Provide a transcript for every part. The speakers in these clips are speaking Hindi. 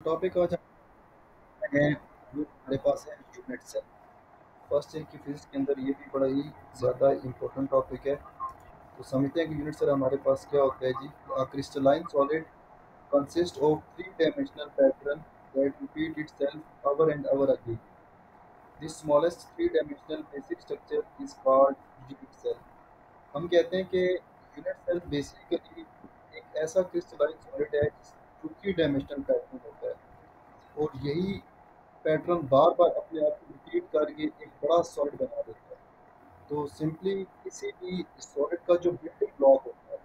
टॉपिक आज है जो हमारे पास है यूनिट सेल। फर्स्ट ईयर की फिजिक्स के अंदर ये भी बड़ा ही ज़्यादा इम्पोर्टेंट टॉपिक है। तो समझते हैं कि यूनिट सेल हमारे पास क्या होता है जी। Crystalline solid consist of three dimensional pattern that repeat itself over and over again. This smallest three dimensional basic structure is called unit cell. हम कहते हैं कि यूनिट सेल बेसिकली एक ऐसा क्रिस्टलाइन सॉलिड है जो थ्री डायमेंशनल पैटर्न होता है और यही पैटर्न बार बार अपने आप को रिपीट करके एक बड़ा सॉलिड बना देता है। तो सिंपली किसी भी सॉलिड का जो बिल्डिंग ब्लॉक होता है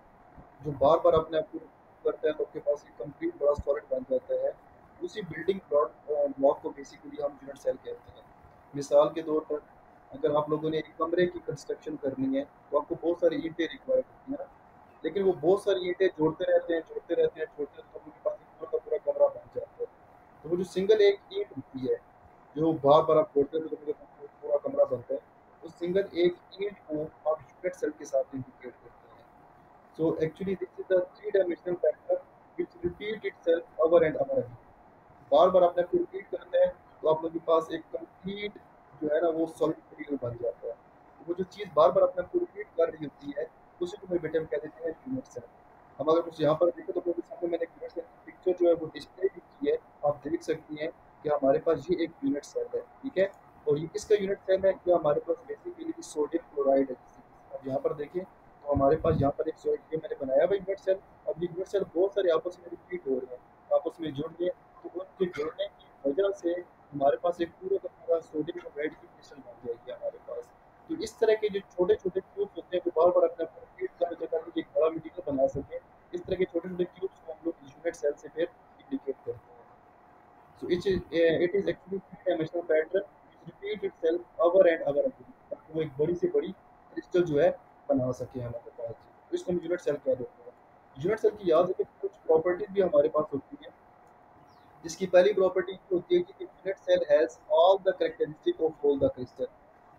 जो बार बार अपने आप को रिपीट करता है तो आपके पास एक कंप्लीट बड़ा सॉलिड बन जाता है। उसी बिल्डिंग ब्लॉक को बेसिकली हम यूनिट सेल कहते हैं। मिसाल के तौर पर अगर आप लोगों ने एक कमरे की कंस्ट्रक्शन करनी है तो आपको बहुत सारी ईंटें रिक्वायर्ड होती है ना। लेकिन वो बहुत सारी ईंटें जोड़ते रहते हैं तो उनके पास एक पूरा का पूरा कमरा बन जाता है। तो वो जो सिंगल एक ईंट होती है जो बार बार आप जोड़ते हैं तो कभी कभी पूरा कमरा बनता है। उस सिंगल एक ईंट को आप यूनिट सेल के साथ इंटीग्रेट करते हैं। So actually this is the three-dimensional pattern which repeat itself over and over again. बार बार आपने आपको रिपीट करना है तो आप लोगों के पास एक कंप्लीट जो है ना वो सॉलिड मटेरियल बन जाता है। तो वो जो चीज़ बार बार अपने आपको रिपीट कर रही होती है उसी को मेरे बेटे हम कह देते हैं यूनिट सेल। हम अगर कुछ यहाँ पर देखें तो मेरे सामने मैंने यूनिट सेल की पिक्चर जो है वो डिस्प्ले भी की है। आप देख सकती हैं कि हमारे पास ये एक यूनिट सेल है, ठीक है। और ये किसका यूनिट सेल है कि हमारे पास बेसिकली सोडियम क्लोराइड है। अब यहाँ पर देखें तो हमारे पास यहाँ पर एक ये मैंने बनाया हुआ यूनिट सेल। अब ये यूनिट सेल बहुत सारे आपस में रिपीट हो रहे हैं, आपस में जुड़ गए। तो उनके जुड़ने की वजह से हमारे पास एक पूरा का पूरा सोडियम क्लोराइड की क्रिस्टल बन जाएगी हमारे पास। तो इस तरह के जो छोटे छोटे क्यूब्स होते हैं जो बार बार अपने आप को रिपीट कर करके एक बड़ा मटीरियल बना सके, इस तरह के छोटे छोटे क्यूब्स को हम लोग यूनिट सेल से फिर इंडिकेट करते हैं। So it is actually three-dimensional pattern which repeat itself over and over again ताकि वो एक बड़ी से बड़ी क्रिस्टल जो है बना सके हमारे पास। तो इसको हम यूनिट सेल कह देते हैं। यूनिट सेल की याद रखें कुछ प्रॉपर्टीज भी हमारे पास होती हैं। जिसकी पहली प्रॉपर्टी होती है कि unit cell has all the characteristic of all the crystal.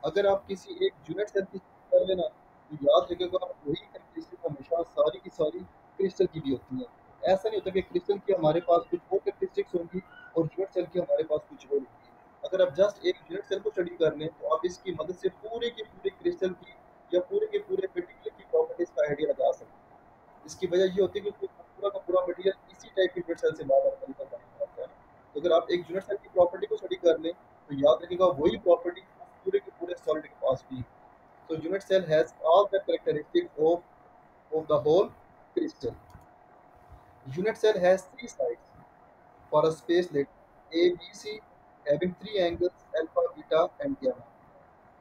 अगर आप किसी एक यूनिट सेल की कर लेना तो याद रखिएगा वही कैरेक्टरिस्टिक हमेशा सारी की सारी क्रिस्टल की भी होती है। ऐसा नहीं होता कि क्रिस्टल की हमारे पास कुछ और कैरेक्टरिस्टिक्स होंगी और यूनिट सेल की हमारे पास कुछ और होंगी। अगर आप जस्ट एक यूनिट सेल को स्टडी कर लें तो आप इसकी मदद से पूरे के पूरे क्रिस्टल की या पूरे के पूरे मटेरियल की प्रॉपर्टीज का आइडिया लगा सकते हैं। इसकी वजह ये होती है कि पूरा का पूरा मटेरियल इसी टाइप के यूनिट सेल से बार बार मिलकर बना होता है। तो अगर आप एक यूनिट सेल की प्रॉपर्टी को स्टडी कर लें तो याद रखिएगा वही प्रॉपर्टी पूरे के पूरे सॉलिड के पास भी। So unit cell has all the characteristics of the whole crystal. Unit cell has three sides for a space letter A, B, C having three angles alpha, beta and gamma.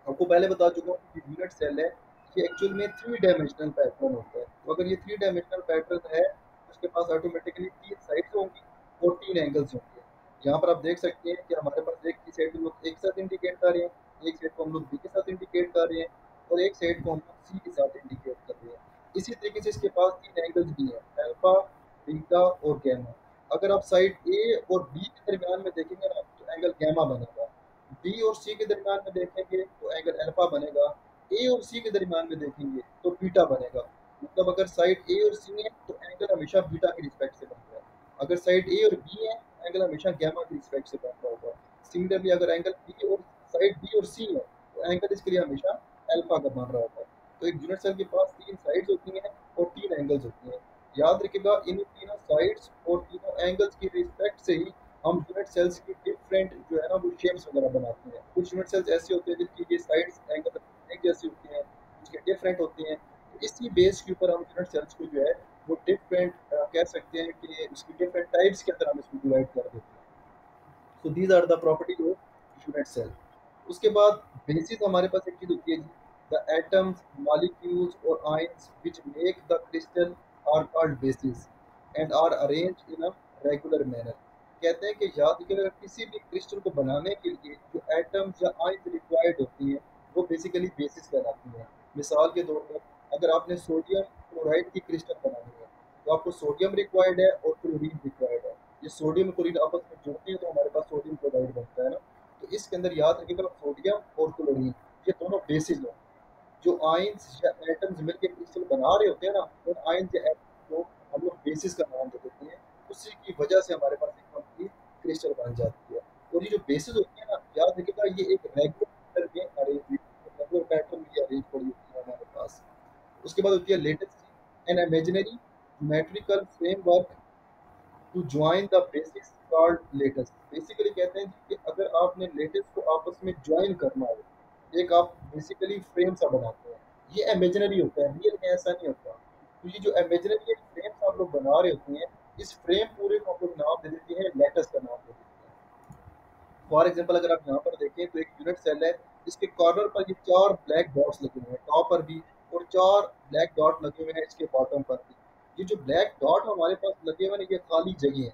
आपको पहले बता चुका हूँ कि यूनिट सेल है ये एक्चुअल में थ्री डायमेंशनल पैटर्न होता है। तो अगर ये थ्री डायमेंशनल पैटर्न है तो उसके पास ऑटोमेटिकली तीन साइड्स होंगी और तीन एंगल्स होंगे। यहाँ पर आप देख सकते हैं कि हमारे पास एक की साइड हम लोग एक साथ इंडिकेट कर रहे हैं, एक साइड को हम लोग बी के साथ इंडिकेट कर रहे हैं और एक साइड को हम लोग सी के साथ इंडिकेट कर रहे हैं। इसी तरीके से इसके पास तीन एंगल्स भी हैं, अल्फा, बीटा और गैमा। अगर आप साइड ए और बी के दरमियान में देखेंगे ना तो एंगल गैमा बनेगा। बी और सी के दरमियान में देखेंगे तो एंगल अल्फा बनेगा। ए और सी के दरमियान में देखेंगे तो बीटा बनेगा। मतलब अगर साइड ए और सी है तो एंगल हमेशा बीटा की रिस्पेक्ट से बन रहा है। अगर साइड ए और बी है एंगल हमेशा गैमा की रिस्पेक्ट से बन रहा होगा। सिमिलरली अगर एंगल बी और साइड बी और सी है तो एंगल इसके लिए हमेशा अल्फा का बन रहा होगा। तो एक यूनिट सेल के पास तीन साइड्स होती हैं और तीन एंगल्स होती हैं। याद रखिएगा इन तीनों साइड्स और तीनों एंगल्स की रिस्पेक्ट से ही हम यूनिट सेल्स की डिफरेंट जो है ना वो शेप्स वगैरह बनाते हैं। कुछ यूनिट सेल्स ऐसे होते हैं जिनकी ये साइड्स एंगल एक जैसी होती हैं, कुछ के डिफरेंट होते हैं। तो इसी बेस के ऊपर हम यूनिट सेल्स को जो है वो डिफरेंट कह सकते हैं कि उसकी डिफरेंट टाइप्स के अंदर हम इसको डिवाइड कर देते हैं। So these are the property of unit cell. उसके बाद बेसिस हमारे पास एक चीज होती है जी, द एटम्स मॉलिक्यूल्स और ions which make the crystal are called basis and are arranged in a regular manner. कहते हैं कि याद रखिएगा किसी भी क्रिस्टल को बनाने के लिए जो एटम्स या आयंस रिक्वायर्ड होती हैं वो बेसिकली बेसिस कहलाती हैं। मिसाल के तौर पर अगर आपने सोडियम क्लोराइड की क्रिस्टल बनानी है तो आपको सोडियम रिक्वायर्ड है और क्लोरीन रिक्वायर्ड है। ये सोडियम और क्लोरीन आपस में जुड़ते हैं तो हमारे पास सोडियम क्लोराइड बनता है ना। तो इसके अंदर याद रखिएगा सोडियम और क्लोरीन ये दोनों बेसिस हैं। जो आयंस या एटम्स मिलकर क्रिस्टल बना रहे होते हैं ना उन आयंस या एटम्स को हम लोग बेसिस का नाम दे देते हैं। उसी की वजह से हमारे पास एक कंप्लीट क्रिस्टल बन जाती है। और ये जो बेसिस होती है ना, याद रखिएगा, ये एक रेगुलर में अरेंज रेगुलर पैटर्न में अरेंज पड़ी होती है हमारे पास। उसके बाद होती है lattice an imaginary geometrical framework to join the basics called lattice. Basically कहते हैं कि अगर आपने लेटेस्ट को आपस में ज्वाइन करना हो, एक आप बेसिकली फ्रेम सा बनाते हैं। ये इमेजिनरी होता है, रियल में ऐसा नहीं होता। तो ये जो इमेजिनरी फ्रेम आप लोग बना रहे होते हैं, इस फ्रेम पूरे को आप लोग नाम दे देते हैं, लेटेस्ट का नाम दे देते हैं। फॉर एग्जाम्पल अगर आप यहाँ पर देखें तो एक यूनिट सेल है, इसके कॉर्नर पर ये 4 ब्लैक डॉट्स लगे हुए हैं, टॉप पर भी, और 4 ब्लैक डॉट लगे हुए हैं इसके बॉटम पर भी। ये जो ब्लैक डॉट हमारे पास लगे हुए हैं, ये खाली जगह है,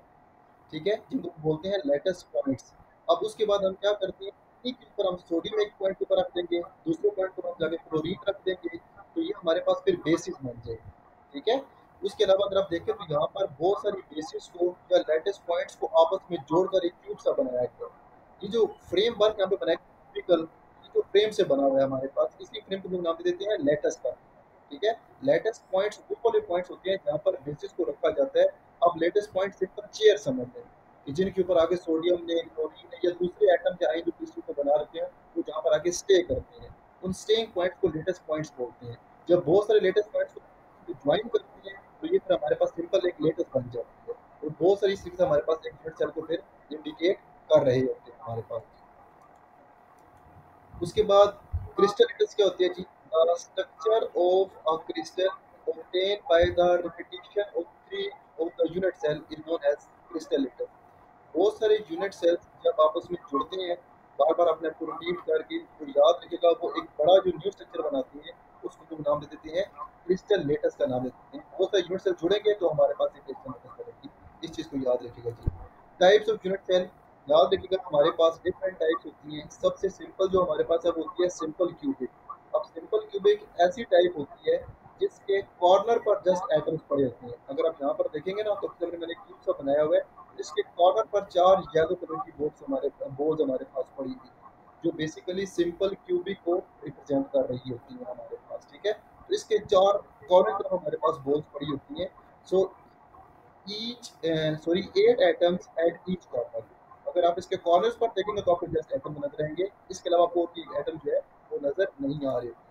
ठीक है, जिनको बोलते हैं लेटेस्ट पॉइंट्स। अब उसके बाद हम क्या करते हैं, इन्हीं के ऊपर हम सोडियम एक पॉइंट के ऊपर रख देंगे, दूसरे पॉइंट पर हम जाके क्लोरीन रख देंगे, तो ये हमारे पास फिर बेसिस बन जाएगी, ठीक है। उसके अलावा अगर आप देखें तो यहाँ पर बहुत सारी बेसिस को या लेटेस्ट पॉइंट्स को आपस में जोड़कर एक क्यूब सा बनाया गया है। ये जो फ्रेम वर्क यहाँ पे बनाया क्यूबिकल, ये जो फ्रेम से बना हुआ है हमारे पास, इसी फ्रेम को लोग नाम दे देते हैं लेटेस्ट का, ठीक है। लेटेस्ट पॉइंट्स वो वाले पॉइंट्स होते हैं जहाँ पर बेसिस को रखा जाता है। अब लेटेस्ट पॉइंट सिंपल चेयर समझ लें कि जिनके ऊपर आगे सोडियम ने, क्लोरीन ने या दूसरे एटम के आए जो क्रिस्टल को बना रखे हैं, वो जहाँ पर आगे स्टे करते हैं, उन स्टेइंग पॉइंट्स को लेटेस्ट पॉइंट्स बोलते हैं। जब बहुत सारे लेटेस्ट पॉइंट्स को ज्वाइन करते हैं, तो ये फिर हमारे पास सिंपल एक लेटेस्ट बन जाती है, और बहुत सारी स्ट्रिंग्स हमारे पास एक यूनिट सेल को फिर इंडिकेट कर रहे होते हैं हमारे पास। उसके बाद क्रिस्टल क्या होती है जी, the structure of a crystal obtained by the repetition of three of the unit cell is known as crystal. बहुत सारे यूनिट सेल्स जब आपस में जुड़ते हैं बार बार अपने आप को रिपीट करके, तो याद रखिएगा वो एक बड़ा जो न्यू स्ट्रक्चर बनाती है, उसको हम नाम दे देते हैं क्रिस्टल लेटस का नाम देते हैं। बहुत सारे यूनिट सेल जुड़ेंगे तो हमारे पास एक क्रिस्टल लेटस बनेगी। इस चीज़ को याद रखिएगा जी। टाइप्स ऑफ यूनिट सेल, याद रखिएगा हमारे पास डिफरेंट टाइप्स होती हैं। सबसे सिंपल जो हमारे पास अब होती है सिंपल क्यूबिक। अब सिंपल क्यूबिक ऐसी टाइप होती है जिसके कॉर्नर पर जस्ट एटम्स पड़े होते हैं। अगर आप यहाँ पर देखेंगे ना, तो मैंने क्यूब सा बनाया हुआ है, इसके कॉर्नर पर 4 येलो कलर की बोल्स हमारे पास पड़ी हुई है, जो बेसिकली सिंपल क्यूबिक को रिप्रेजेंट कर रही होती है हमारे पास, ठीक है। तो इसके 4 कॉर्नर तरफ हमारे पास बोल्स पड़ी होती हैं। So each sorry 8 atoms at each corner. अगर आप इसके कॉर्नर्स पर देखेंगे तो आपको जस्ट एटम नजर आएंगे, इसके अलावा आपको एटम जो है वो नजर नहीं आ रहे होते।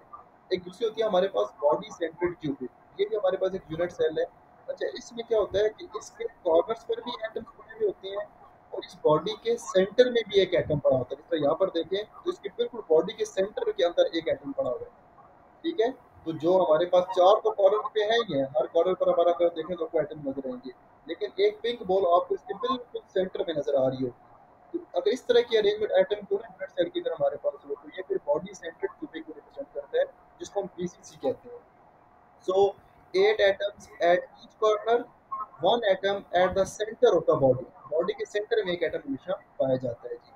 एक दूसरी होती है हमारे पास बॉडी सेंट्रेड क्यूबिक, ये भी हमारे पास एक यूनिट सेल है। अच्छा, इसमें क्या होता है कि इसके कॉर्नर्स पर भी एटम्स पड़े हुए होते हैं, और इस बॉडी के सेंटर में भी एक एटम पड़ा होता है। जिस तरह यहाँ पर देखें तो इसके बिल्कुल बॉडी के सेंटर के अंदर एक एटम पड़ा हुआ है, ठीक है। तो जो हमारे पास 4 तो कॉर्नर पे है ही है, हर कॉर्नर पर हमारा अगर देखें तो आपको एटम नजर आएंगे, लेकिन एक पिंक बॉल आपको इसके बिल्कुल सेंटर में नजर आ रही होगी। तो अगर इस तरह की अरेंजमेंट एटम को ना यूनिट सेल की अगर हमारे पास हो, तो ये फिर बॉडी सेंट्रेड क्यूबिक को रिप्रेजेंट करता है, जिसको हम बीसीसी कहते हैं। So 8 atoms at each corner, one atom at the center of the body. Body के सेंटर में एक एटम हमेशा पाया जाता है जी।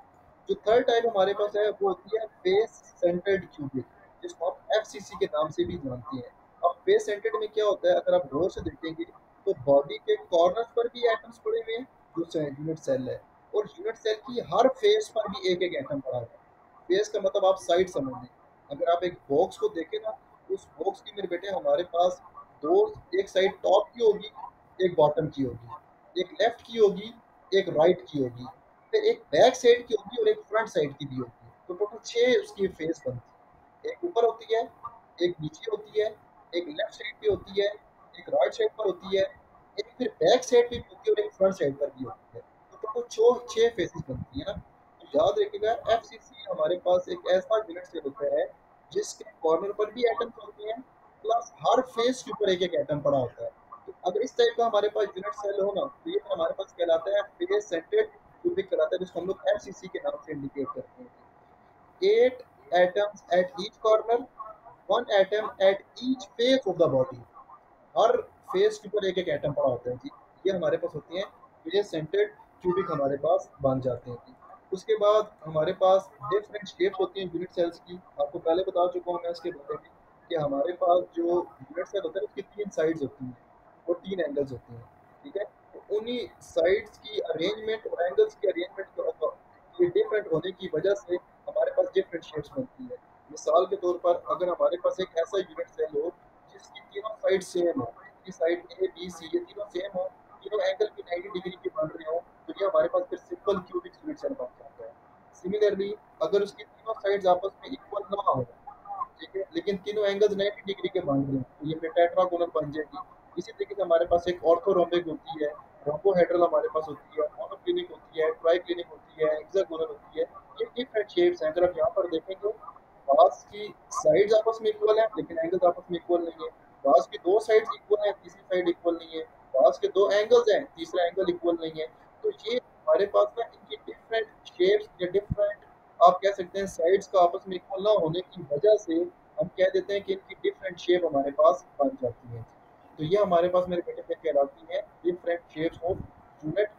जो थर्ड टाइप हमारे पास है वो होती है फेस सेंटर्ड क्यूबिक, जिसको आप एफसीसी के नाम से भी जानते हैं। अब फेस सेंटर्ड में क्या होता है, अगर आप गौर से देखेंगे तो बॉडी के कॉर्नर्स पर भी एटम्स पड़े हुए हैं, जो यूनिट सेल है, और यूनिट सेल की हर फेस पर भी एक एक एटम पड़ा हुआ है। फेस का मतलब आप साइड समझ लें। अगर आप एक बॉक्स को देखें ना, उस बॉक्स की मेरे बेटे हमारे पास दो, एक साइड टॉप की होगी, एक बॉटम की होगी, एक लेफ्ट की होगी, एक राइट की होगी, फिर एक बैक साइड की होगी और एक फ्रंट साइड की भी होगी। तो टोटल 6 उसकी फेस बनती है। एक ऊपर होती है, एक नीचे होती है, एक लेफ्ट साइड पे होती है, एक राइट साइड पर होती है, एक फिर बैक साइड पे भी होती है और एक फ्रंट साइड पर भी होती है। तो टोटल 6 फेसेस बनती है ना। तो याद रखिएगा एफसीसी हमारे पास एक ऐसा यूनिट सेल होता है जिसके कॉर्नर पर भी एटम्स होते हैं, प्लस हर फेस के ऊपर एक एक एटम पड़ा होता है। तो अगर इस टाइप का हमारे पास यूनिट सेल हो ना, तो ये हमारे पास कहलाता है फेस सेंटर्ड क्यूबिक कहलाता है, जिसको हम लोग एफसीसी के नाम से इंडिकेट करते हैं। 8 atoms at each corner, one atom at each face of the body. Her face के ऊपर एक एक एटम पड़ा होता है जी। ये हमारे पास होती हैं, तो ये सेंटर्ड क्यूबिक हमारे पास बन जाते हैं जी। उसके बाद हमारे पास डिफरेंट शेप्स होती हैं यूनिट सेल्स की। आपको पहले बता चुका हूँ मैं इसके बारे में कि हमारे पास जो यूनिट सेल होता है उसकी 3 साइड्स होती हैं और 3 एंगल्स होते हैं, ठीक है। तो उन्हीं साइड्स की अरेंजमेंट और एंगल्स की अरेंजमेंट ये डिफरेंट होने की वजह से हमारे पास डिफरेंट शेप्स बनती है। मिसाल के तौर पर अगर हमारे पास एक ऐसा यूनिट सेल हो जिसकी तीनों साइड सेम हो, इसकी साइड ए बी सी ये तीनों सेम हो, तीनों एंगल की 90 डिग्री की बन रहे हो, तो ये हमारे पास फिर सिंपल क्यूबिक यूनिट सेल बन जाता है। सिमिलरली अगर उसकी तीनों साइड्स आपस में इक्वल ना हो, ठीक है, लेकिन तीनों एंगल्स 90 डिग्री के बन रहे हैं, तो ये फिर टेट्रागोनल बन जाएगी। इसी तरीके से हमारे पास एक ऑर्थोरोम्बिक होती है, रोम्बोहेड्रल हमारे पास होती है, मोनोक्लिनिक होती है, ट्राइक्लिनिक होती है, हेक्सागोनल होती है। ये डिफरेंट शेप्स हैं। अगर आप यहाँ पर देखेंगे, बास की साइड्स आपस में इक्वल है लेकिन एंगल्स आपस में इक्वल नहीं है। बास की दो साइड्स इक्वल है, तीसरी साइड इक्वल नहीं है। बास के दो एंगल्स हैं, तीसरा एंगल इक्वल नहीं है। तो ये हमारे पास ना इनकी डिफरेंट शेप्स या डिफरेंट, आप कह सकते हैं, साइड्स का आपस में इक्वल ना होने की वजह से हम कह देते हैं कि इनकी डिफरेंट शेप हमारे पास बन जाती है। तो ये हमारे पास, मेरे बेटे पे कहलाती है डिफरेंट शेप्स ऑफ यूनिट